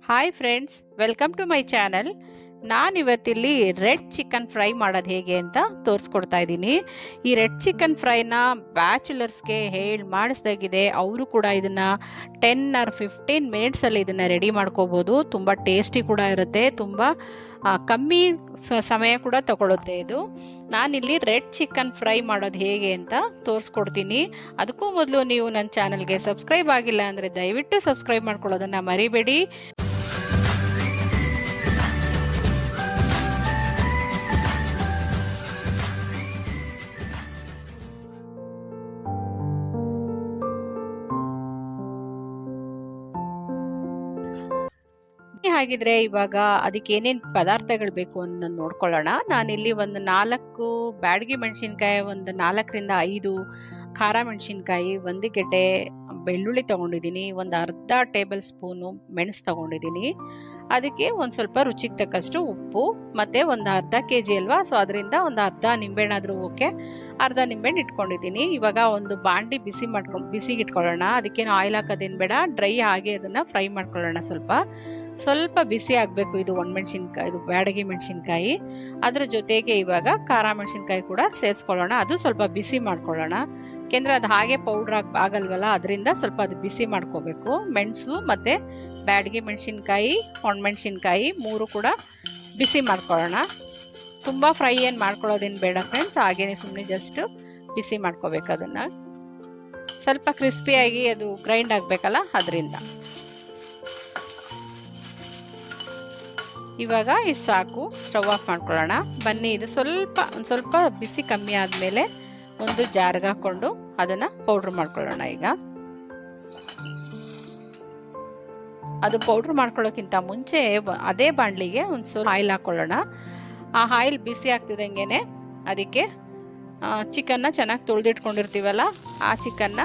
Hi friends, welcome to my channel. ನಾನಿವತ್ತಿಲ್ಲಿ red chicken fry ಮಾಡೋದು ಹೇಗೆ ಅಂತ ತೋರಿಸ್ಕೊಡ್ತಾ ಇದ್ದೀನಿ. ಈ ರೆಡ್ ಚಿಕನ್ ಫ್ರೈನ ಬ್ಯಾಚುಲರ್ಸ್ಗೆ ಹೇಳಿ ಮಾಡಿಸ್ದಾಗಿದೆ. ಅವರು ಕೂಡ ಇದನ್ನು 10 ಆರ್ 15 ಮಿನಿಟ್ಸಲ್ಲಿ ಇದನ್ನು ರೆಡಿ ಮಾಡ್ಕೋಬೋದು. ತುಂಬ ಟೇಸ್ಟಿ ಕೂಡ ಇರುತ್ತೆ, ತುಂಬ ಕಮ್ಮಿ ಸಮಯ ಕೂಡ ತಗೊಳುತ್ತೆ ಇದು. ನಾನಿಲ್ಲಿ ರೆಡ್ ಚಿಕನ್ ಫ್ರೈ ಮಾಡೋದು ಹೇಗೆ ಅಂತ ತೋರಿಸ್ಕೊಡ್ತೀನಿ. ಅದಕ್ಕೂ ಮೊದಲು ನೀವು ನನ್ನ ಚಾನಲ್ಗೆ ಸಬ್ಸ್ಕ್ರೈಬ್ ಆಗಿಲ್ಲ ಅಂದರೆ ದಯವಿಟ್ಟು ಸಬ್ಸ್ಕ್ರೈಬ್ ಮಾಡ್ಕೊಳ್ಳೋದನ್ನು ಮರಿಬೇಡಿ. ಹಾಗಿದ್ರೆ ಇವಾಗ ಅದಕ್ಕೆ ಏನೇನು ಪದಾರ್ಥಗಳು ಬೇಕು ಅನ್ನೋದನ್ನ ನೋಡ್ಕೊಳ್ಳೋಣ. ನಾನಿಲ್ಲಿ ಒಂದು 4 ಬ್ಯಾಡಗಿ ಮೆಣಸಿನ್ಕಾಯಿ, ಒಂದು 4ರಿಂದ 5 ಖಾರ ಮೆಣಸಿನ್ಕಾಯಿ, 1 ಗೆಡ್ಡೆ ಬೆಳ್ಳುಳ್ಳಿ ತೊಗೊಂಡಿದ್ದೀನಿ, ಒಂದು ಅರ್ಧ ಟೇಬಲ್ ಸ್ಪೂನು ಮೆಣಸು ತೊಗೊಂಡಿದ್ದೀನಿ. ಅದಕ್ಕೆ ಒಂದು ಸ್ವಲ್ಪ ರುಚಿಗೆ ತಕ್ಕಷ್ಟು ಉಪ್ಪು, ಮತ್ತು ಒಂದು ಅರ್ಧ ಕೆಜಿ ಅಲ್ವಾ, ಸೊ ಅದರಿಂದ ಒಂದು ಅರ್ಧ ನಿಂಬೆಹಣ್ಣಾದರೂ ಓಕೆ, ಅರ್ಧ ನಿಂಬೆಹಣ್ಣು ಇಟ್ಕೊಂಡಿದ್ದೀನಿ. ಇವಾಗ ಒಂದು ಬಾಂಡಿ ಬಿಸಿಗೆ ಇಟ್ಕೊಳ್ಳೋಣ. ಅದಕ್ಕೇನು ಆಯಿಲ್ ಹಾಕೋದೇನು ಬೇಡ, ಡ್ರೈ ಹಾಗೆ ಅದನ್ನು ಫ್ರೈ ಮಾಡ್ಕೊಳ್ಳೋಣ. ಸ್ವಲ್ಪ ಬಿಸಿ ಆಗಬೇಕು. ಇದು ಒಣಮೆಣ್ಸಿನ್ಕಾಯಿ, ಇದು ಬ್ಯಾಡಗಿ ಮೆಣಸಿನ್ಕಾಯಿ. ಅದ್ರ ಜೊತೆಗೆ ಇವಾಗ ಖಾರ ಮೆಣಸಿನ್ಕಾಯಿ ಕೂಡ ಸೇರಿಸ್ಕೊಳ್ಳೋಣ. ಅದು ಸ್ವಲ್ಪ ಬಿಸಿ ಮಾಡ್ಕೊಳ್ಳೋಣ, ಯಾಕೆಂದರೆ ಅದು ಹಾಗೆ ಪೌಡ್ರ್ ಆಗಲ್ವಲ್ಲ, ಅದರಿಂದ ಸ್ವಲ್ಪ ಅದು ಬಿಸಿ ಮಾಡ್ಕೋಬೇಕು. ಮೆಣಸು ಮತ್ತು ಬ್ಯಾಡಗಿ ಮೆಣಸಿನ್ಕಾಯಿ, ಒಣಮೆಣ್ಸಿನ್ಕಾಯಿ 3 ಕೂಡ ಬಿಸಿ ಮಾಡ್ಕೊಳ್ಳೋಣ. ತುಂಬ ಫ್ರೈ ಏನು ಮಾಡ್ಕೊಳ್ಳೋದೇನು ಬೇಡ ಫ್ರೆಂಡ್ಸ್, ಹಾಗೇನೆ ಸುಮ್ಮನೆ ಜಸ್ಟ್ ಬಿಸಿ ಮಾಡ್ಕೋಬೇಕು. ಅದನ್ನು ಸ್ವಲ್ಪ ಕ್ರಿಸ್ಪಿಯಾಗಿ ಅದು ಗ್ರೈಂಡ್ ಆಗಬೇಕಲ್ಲ, ಅದರಿಂದ. ಇವಾಗ ಇಷ್ಟು ಸಾಕು, ಸ್ಟವ್ ಆಫ್ ಮಾಡ್ಕೊಳ್ಳೋಣ. ಬನ್ನಿ, ಇದು ಒಂದು ಸ್ವಲ್ಪ ಬಿಸಿ ಕಮ್ಮಿ ಆದಮೇಲೆ ಒಂದು ಜಾರ್ಗೆ ಹಾಕ್ಕೊಂಡು ಅದನ್ನು ಪೌಡ್ರ್ ಮಾಡ್ಕೊಳ್ಳೋಣ. ಈಗ ಅದು ಪೌಡ್ರ್ ಮಾಡ್ಕೊಳ್ಳೋಕ್ಕಿಂತ ಮುಂಚೆ ಅದೇ ಬಾಣಲಿಗೆ ಒಂದು ಸ್ವಲ್ಪ ಆಯಿಲ್ ಹಾಕ್ಕೊಳ್ಳೋಣ. ಆ ಆಯಿಲ್ ಬಿಸಿ ಆಗ್ತಿದ್ದಂಗೆ ಅದಕ್ಕೆ ಚಿಕನ್ನ ಚೆನ್ನಾಗಿ ತೊಳೆದಿಟ್ಕೊಂಡಿರ್ತೀವಲ್ಲ, ಆ ಚಿಕನ್ನ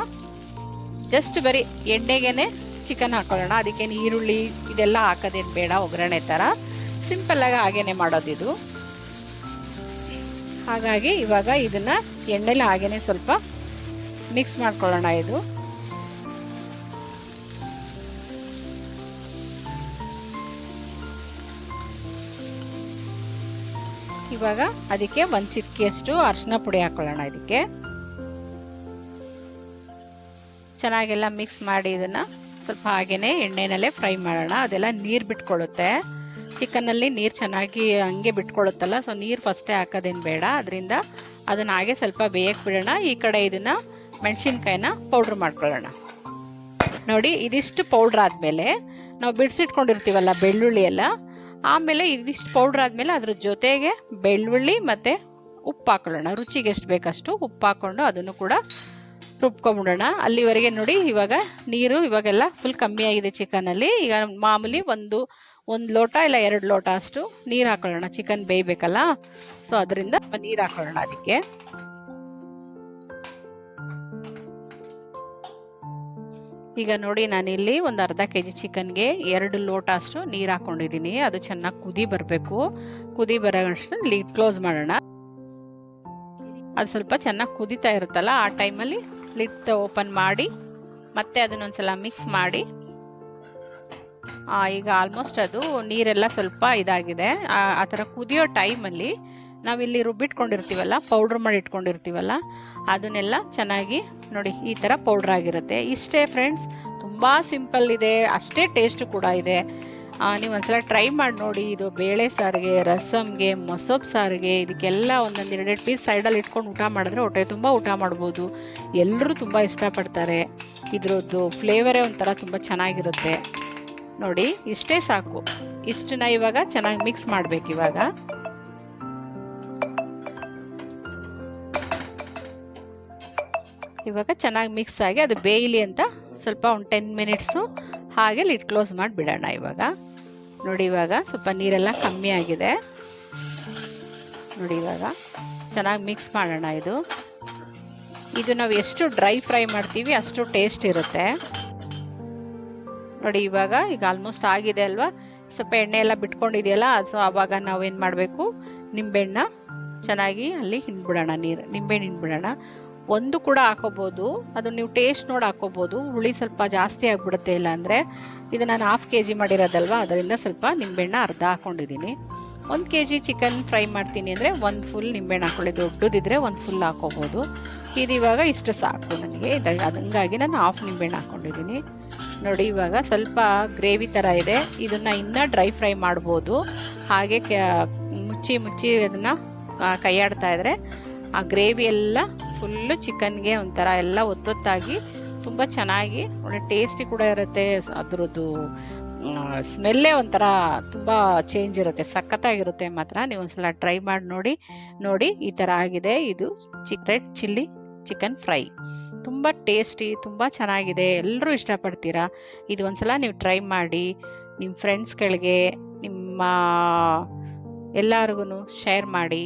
ಜಸ್ಟ್ ಬರೀ ಎಣ್ಣೆಗೆ ಚಿಕನ್ ಹಾಕ್ಕೊಳ್ಳೋಣ. ಅದಕ್ಕೇನು ಈರುಳ್ಳಿ ಇದೆಲ್ಲ ಹಾಕೋದೇನು ಬೇಡ, ಒಗ್ಗರಣೆ ಥರ ಸಿಂಪಲ್ಲಾಗಿ ಹಾಗೇನೆ ಮಾಡೋದಿದು. ಹಾಗಾಗಿ ಇವಾಗ ಇದನ್ನು ಎಣ್ಣೆಲಿ ಹಾಗೇನೆ ಸ್ವಲ್ಪ ಮಿಕ್ಸ್ ಮಾಡ್ಕೊಳ್ಳೋಣ. ಇದು ಇವಾಗ ಅದಕ್ಕೆ ಒಂದು ಚಿಟಿಕೆಯಷ್ಟು ಅರಿಶಿನ ಪುಡಿ ಹಾಕೊಳ್ಳೋಣ. ಇದಕ್ಕೆ ಚೆನ್ನಾಗೆಲ್ಲ ಮಿಕ್ಸ್ ಮಾಡಿ ಇದನ್ನು ಸ್ವಲ್ಪ ಹಾಗೇನೆ ಎಣ್ಣೆನಲ್ಲೇ ಫ್ರೈ ಮಾಡೋಣ. ಅದೆಲ್ಲ ನೀರು ಬಿಟ್ಕೊಳ್ಳುತ್ತೆ, ಚಿಕನ್ನಲ್ಲಿ ನೀರು ಚೆನ್ನಾಗಿ ಹಂಗೆ ಬಿಟ್ಕೊಳ್ಳುತ್ತಲ್ಲ, ಸೊ ನೀರು ಫಸ್ಟೇ ಹಾಕೋದೇನು ಬೇಡ. ಅದರಿಂದ ಅದನ್ನು ಹಾಗೆ ಸ್ವಲ್ಪ ಬೇಯಕ್ಕೆ ಬಿಡೋಣ. ಈ ಕಡೆ ಇದನ್ನು ಮೆಣಸಿನ್ಕಾಯಿನ ಪೌಡ್ರ್ ಮಾಡ್ಕೊಳ್ಳೋಣ. ನೋಡಿ, ಇದಿಷ್ಟು ಪೌಡ್ರ್ ಆದಮೇಲೆ ನಾವು ಬಿಡಿಸಿಟ್ಕೊಂಡಿರ್ತೀವಲ್ಲ ಬೆಳ್ಳುಳ್ಳಿ ಎಲ್ಲ, ಆಮೇಲೆ ಇದಿಷ್ಟು ಪೌಡ್ರ್ ಆದಮೇಲೆ ಅದ್ರ ಜೊತೆಗೆ ಬೆಳ್ಳುಳ್ಳಿ ಮತ್ತು ಉಪ್ಪು ಹಾಕೊಳ್ಳೋಣ. ರುಚಿಗೆ ಎಷ್ಟು ಬೇಕಷ್ಟು ಉಪ್ಪು ಹಾಕ್ಕೊಂಡು ಅದನ್ನು ಕೂಡ ರುಬ್ಕೊಂಬಿಡೋಣ. ಅಲ್ಲಿವರೆಗೆ ನೋಡಿ, ಇವಾಗ ನೀರು ಇವಾಗೆಲ್ಲ ಫುಲ್ ಕಮ್ಮಿ ಆಗಿದೆ ಚಿಕನಲ್ಲಿ. ಈಗ ಮಾಮೂಲಿ ಒಂದು ಲೋಟ ಇಲ್ಲ 2 ಲೋಟ ಅಷ್ಟು ನೀರು ಹಾಕೊಳ್ಳೋಣ. ಚಿಕನ್ ಬೇಯಬೇಕಲ್ಲ, ಸೊ ಅದರಿಂದ ನೀರು ಹಾಕೊಳ್ಳೋಣ. ಅದಕ್ಕೆ ಈಗ ನೋಡಿ, ನಾನಿಲ್ಲಿ ಒಂದು ಅರ್ಧ ಕೆಜಿ ಚಿಕನ್ಗೆ 2 ಲೋಟ ಅಷ್ಟು ನೀರು ಹಾಕ್ಕೊಂಡಿದ್ದೀನಿ. ಅದು ಚೆನ್ನಾಗಿ ಕುದಿ ಬರಬೇಕು. ಕುದಿ ಬರೋಷ್ಟು ಲಿಡ್ ಕ್ಲೋಸ್ ಮಾಡೋಣ. ಅದು ಸ್ವಲ್ಪ ಚೆನ್ನಾಗಿ ಕುದೀತಾ ಇರುತ್ತಲ್ಲ, ಆ ಟೈಮಲ್ಲಿ ಲಿಡ್ ಓಪನ್ ಮಾಡಿ ಮತ್ತೆ ಅದನ್ನೊಂದ್ಸಲ ಮಿಕ್ಸ್ ಮಾಡಿ. ಈಗ ಆಲ್ಮೋಸ್ಟ್ ಅದು ನೀರೆಲ್ಲ ಸ್ವಲ್ಪ ಇದಾಗಿದೆ. ಆ ಥರ ಕುದಿಯೋ ಟೈಮಲ್ಲಿ ನಾವಿಲ್ಲಿ ರುಬ್ಬಿಟ್ಕೊಂಡಿರ್ತೀವಲ್ಲ, ಪೌಡ್ರ್ ಮಾಡಿ ಇಟ್ಕೊಂಡಿರ್ತೀವಲ್ಲ, ಅದನ್ನೆಲ್ಲ ಚೆನ್ನಾಗಿ ನೋಡಿ ಈ ಥರ ಪೌಡ್ರ್ ಆಗಿರುತ್ತೆ. ಇಷ್ಟೇ ಫ್ರೆಂಡ್ಸ್, ತುಂಬ ಸಿಂಪಲ್ ಇದೆ, ಅಷ್ಟೇ ಟೇಸ್ಟ್ ಕೂಡ ಇದೆ. ನೀವು ಒಂದ್ಸಲ ಟ್ರೈ ಮಾಡಿ ನೋಡಿ. ಇದು ಬೇಳೆ ಸಾರಿಗೆ, ರಸಮ್ಗೆ, ಮೊಸೊಪ್ಪು ಸಾರಿಗೆ, ಇದಕ್ಕೆಲ್ಲ ಒಂದೊಂದು 2 ಪೀಸ್ ಸೈಡಲ್ಲಿ ಇಟ್ಕೊಂಡು ಊಟ ಮಾಡಿದ್ರೆ ಹೊಟ್ಟೆ ತುಂಬ ಊಟ ಮಾಡ್ಬೋದು. ಎಲ್ಲರೂ ತುಂಬ ಇಷ್ಟಪಡ್ತಾರೆ. ಇದ್ರದ್ದು ಫ್ಲೇವರೇ ಒಂಥರ ತುಂಬ ಚೆನ್ನಾಗಿರುತ್ತೆ. ನೋಡಿ, ಇಷ್ಟೇ ಸಾಕು. ಇಷ್ಟನ್ನ ಇವಾಗ ಚೆನ್ನಾಗಿ ಮಿಕ್ಸ್ ಮಾಡಬೇಕು. ಇವಾಗ ಚೆನ್ನಾಗಿ ಮಿಕ್ಸ್ ಆಗಿ ಅದು ಬೇಯಲಿ ಅಂತ ಸ್ವಲ್ಪ ಒಂದು 10 ಮಿನಿಟ್ಸು ಹಾಗೆ ಲಿಡ್ ಕ್ಲೋಸ್ ಮಾಡಿ ಬಿಡೋಣ. ಇವಾಗ ನೋಡಿ, ಇವಾಗ ಸ್ವಲ್ಪ ನೀರೆಲ್ಲ ಕಮ್ಮಿ ಆಗಿದೆ. ನೋಡಿ, ಇವಾಗ ಚೆನ್ನಾಗಿ ಮಿಕ್ಸ್ ಮಾಡೋಣ. ಇದು ನಾವು ಎಷ್ಟು ಡ್ರೈ ಫ್ರೈ ಮಾಡ್ತೀವಿ ಅಷ್ಟು ಟೇಸ್ಟ್ ಇರುತ್ತೆ. ನೋಡಿ, ಈಗ ಆಲ್ಮೋಸ್ಟ್ ಆಗಿದೆ ಅಲ್ವಾ, ಸ್ವಲ್ಪ ಎಣ್ಣೆ ಎಲ್ಲ ಬಿಟ್ಕೊಂಡಿದೆಯಲ್ಲ, ಸೊ ಆವಾಗ ನಾವೇನು ಮಾಡಬೇಕು, ನಿಂಬೆಹಣ್ಣ ಚೆನ್ನಾಗಿ ಅಲ್ಲಿ ಹಿಂಡ್ಬಿಡೋಣ. ನಿಂಬೆಹಣ್ಣು ಹಿಂಡ್ಬಿಡೋಣ. ಒಂದು ಕೂಡ ಹಾಕೋಬೋದು, ಅದು ನೀವು ಟೇಸ್ಟ್ ನೋಡಿ ಹಾಕೋಬೋದು. ಹುಳಿ ಸ್ವಲ್ಪ ಜಾಸ್ತಿ ಆಗಿಬಿಡುತ್ತೆ, ಇಲ್ಲ ಅಂದರೆ ಇದು ನಾನು 1/2 kg ಮಾಡಿರೋದಲ್ವ, ಅದರಿಂದ ಸ್ವಲ್ಪ ನಿಂಬೆಹಣ್ಣು ಅರ್ಧ ಹಾಕ್ಕೊಂಡಿದ್ದೀನಿ. 1 kg ಚಿಕನ್ ಫ್ರೈ ಮಾಡ್ತೀನಿ ಅಂದರೆ 1 ಫುಲ್ ನಿಂಬೆಹಣ್ಣು ಹಾಕ್ಕೊಳ್ಳಿ, ದೊಡ್ಡದಿದ್ರೆ 1 ಫುಲ್ ಹಾಕೋಬೋದು. ಇದು ಇವಾಗ ಇಷ್ಟು ಸಾಕು ನನಗೆ, ಹಂಗಾಗಿ ನಾನು 1/2 ನಿಂಬೆಹಣ್ಣು ಹಾಕ್ಕೊಂಡಿದ್ದೀನಿ. ನೋಡಿ ಇವಾಗ ಸ್ವಲ್ಪ ಗ್ರೇವಿ ಥರ ಇದೆ, ಇದನ್ನು ಇನ್ನೂ ಡ್ರೈ ಫ್ರೈ ಮಾಡ್ಬೋದು. ಹಾಗೆ ಮುಚ್ಚಿ ಅದನ್ನು ಕೈಯಾಡ್ತಾ ಇದ್ದರೆ ಆ ಗ್ರೇವಿ ಎಲ್ಲ ಫುಲ್ಲು ಚಿಕನ್ಗೆ ಒಂಥರ ಎಲ್ಲ ಒತ್ತೊತ್ತಾಗಿ ತುಂಬ ಚೆನ್ನಾಗಿ ಒಳ್ಳೆ ಟೇಸ್ಟಿ ಕೂಡ ಇರುತ್ತೆ. ಅದರದ್ದು ಸ್ಮೆಲ್ಲೇ ಒಂಥರ ತುಂಬ ಚೇಂಜ್ ಇರುತ್ತೆ, ಸಖತ್ತಾಗಿರುತ್ತೆ. ಮಾತ್ರ ನೀವು ಒಂದ್ಸಲ ಟ್ರೈ ಮಾಡಿ ನೋಡಿ ಈ ಥರ ಆಗಿದೆ. ಇದು ರೆಡ್ ಚಿಲ್ಲಿ ಚಿಕನ್ ಫ್ರೈ ತುಂಬ ಟೇಸ್ಟಿ, ತುಂಬ ಚೆನ್ನಾಗಿದೆ, ಎಲ್ಲರೂ ಇಷ್ಟಪಡ್ತೀರಾ. ಇದು ಒಂದ್ಸಲ ನೀವು ಟ್ರೈ ಮಾಡಿ, ನಿಮ್ಮ ಫ್ರೆಂಡ್ಸ್ಗಳಿಗೆ ನಿಮ್ಮ ಎಲ್ಲರಿಗೂ ಶೇರ್ ಮಾಡಿ.